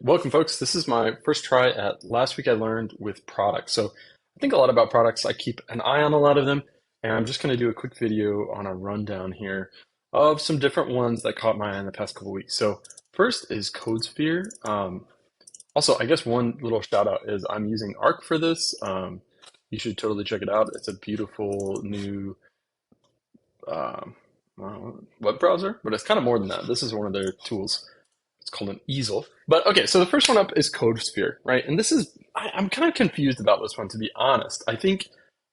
Welcome, folks. This is my first try at Last Week I Learned with products. So I think a lot about products. I keep an eye on a lot of them, and I'm just going to do a quick video on a rundown here of some different ones that caught my eye in the past couple weeks. So first is CodeSphere. Also, I guess one little shout out is I'm using Arc for this. You should totally check it out. It's a beautiful new um, web browser, but it's kind of more than that. This is one of their tools. It's called an easel. But okay, so the first one up is CodeSphere, right? And this is, I'm kind of confused about this one, to be honest. I think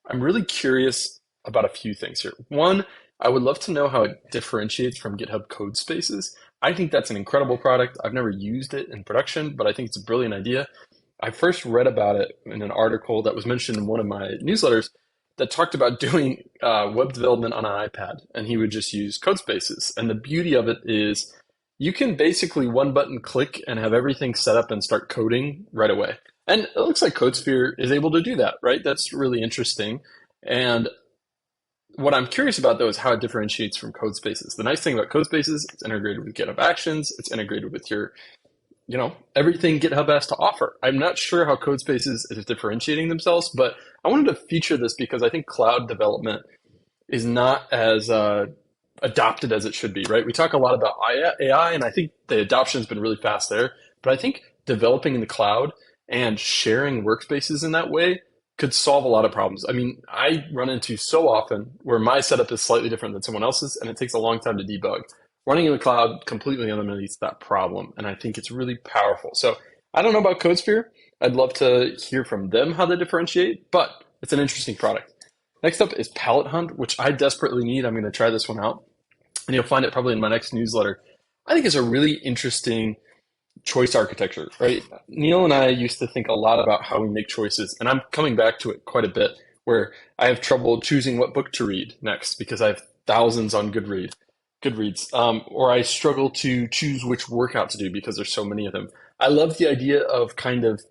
I'm really curious about a few things here. One, I would love to know how it differentiates from GitHub Code Spaces. I think that's an incredible product. I've never used it in production, but I think it's a brilliant idea. I first read about it in an article that was mentioned in one of my newsletters that talked about doing web development on an iPad, and he would just use code spaces. And the beauty of it is you can basically one button click and have everything set up and start coding right away. And it looks like CodeSphere is able to do that, right? That's really interesting. And what I'm curious about, though, is how it differentiates from code spaces. The nice thing about code spaces, it's integrated with GitHub Actions. It's integrated with your, everything GitHub has to offer. I'm not sure how code spaces is differentiating themselves, but I wanted to feature this because I think cloud development is not as adopted as it should be, right? We talk a lot about AI, and I think the adoption has been really fast there. But I think developing in the cloud and sharing workspaces in that way could solve a lot of problems. I mean, I run into so often where my setup is slightly different than someone else's, and it takes a long time to debug. Running in the cloud completely eliminates that problem, and I think it's really powerful. So I don't know about CodeSphere. I'd love to hear from them how they differentiate, but it's an interesting product. Next up is Palette Hunt, which I desperately need. I'm going to try this one out, and you'll find it probably in my next newsletter. I think it's a really interesting choice architecture, right? Neil and I used to think a lot about how we make choices, and I'm coming back to it quite a bit, where I have trouble choosing what book to read next because I have thousands on Goodreads, or I struggle to choose which workout to do because there's so many of them. I love the idea of kind of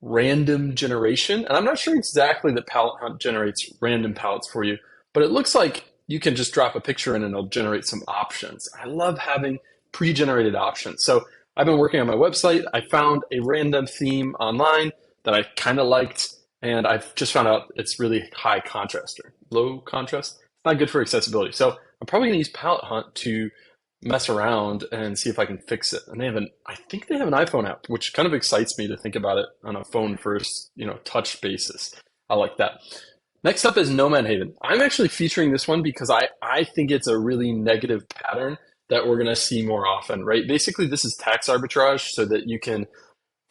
random generation, and I'm not sure exactly that Palette Hunt generates random palettes for you, but it looks like you can just drop a picture in and it'll generate some options. I love having pre-generated options. So I've been working on my website. I found a random theme online that I kind of liked, and I've just found out it's really high contrast or low contrast. It's not good for accessibility. So I'm probably going to use Palette Hunt to mess around and see if I can fix it. And I think they have an iPhone app, which kind of excites me to think about it on a phone first, touch basis. I like that. Next up is Nomad Haven. I'm actually featuring this one because I think it's a really negative pattern that we're going to see more often, right? Basically, this is tax arbitrage so that you can,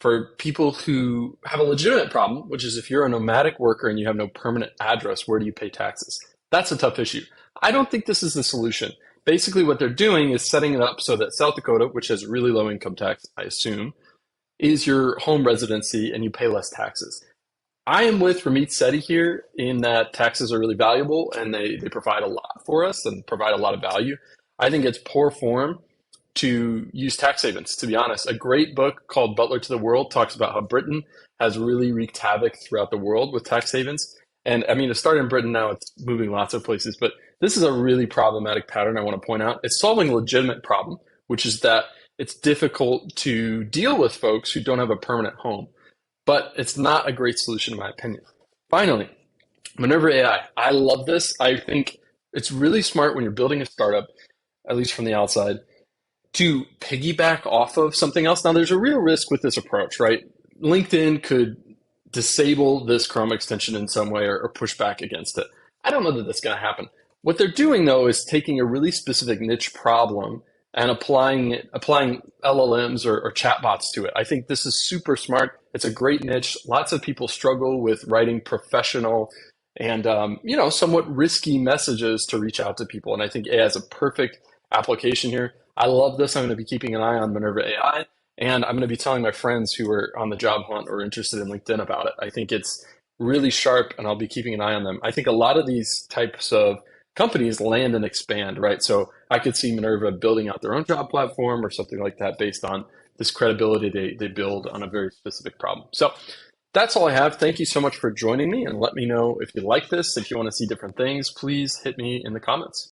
for people who have a legitimate problem, which is if you're a nomadic worker and you have no permanent address, where do you pay taxes? That's a tough issue. I don't think this is the solution. Basically, what they're doing is setting it up so that South Dakota, which has really low income tax, I assume, is your home residency and you pay less taxes. I am with Ramit Sethi here in that taxes are really valuable and they provide a lot for us and provide a lot of value. I think it's poor form to use tax havens, to be honest. A great book called Butler to the World talks about how Britain has really wreaked havoc throughout the world with tax havens. And I mean, to start in Britain now, it's moving lots of places, but this is a really problematic pattern I want to point out. It's solving a legitimate problem, which is that it's difficult to deal with folks who don't have a permanent home, but it's not a great solution in my opinion. Finally, Minerva AI. I love this. I think it's really smart when you're building a startup, at least from the outside, to piggyback off of something else. Now, there's a real risk with this approach, right? LinkedIn could disable this Chrome extension in some way or push back against it. I don't know that that's going to happen. What they're doing, though, is taking a really specific niche problem and applying LLMs or chatbots to it. I think this is super smart. It's a great niche. Lots of people struggle with writing professional and somewhat risky messages to reach out to people. And I think AI has a perfect application here. I love this. I'm going to be keeping an eye on Minerva AI. And I'm going to be telling my friends who are on the job hunt or interested in LinkedIn about it. I think it's really sharp and I'll be keeping an eye on them. I think a lot of these types of companies land and expand, right? So I could see Minerva building out their own job platform or something like that based on this credibility they build on a very specific problem. So that's all I have. Thank you so much for joining me, and let me know if you like this. If you want to see different things, please hit me in the comments.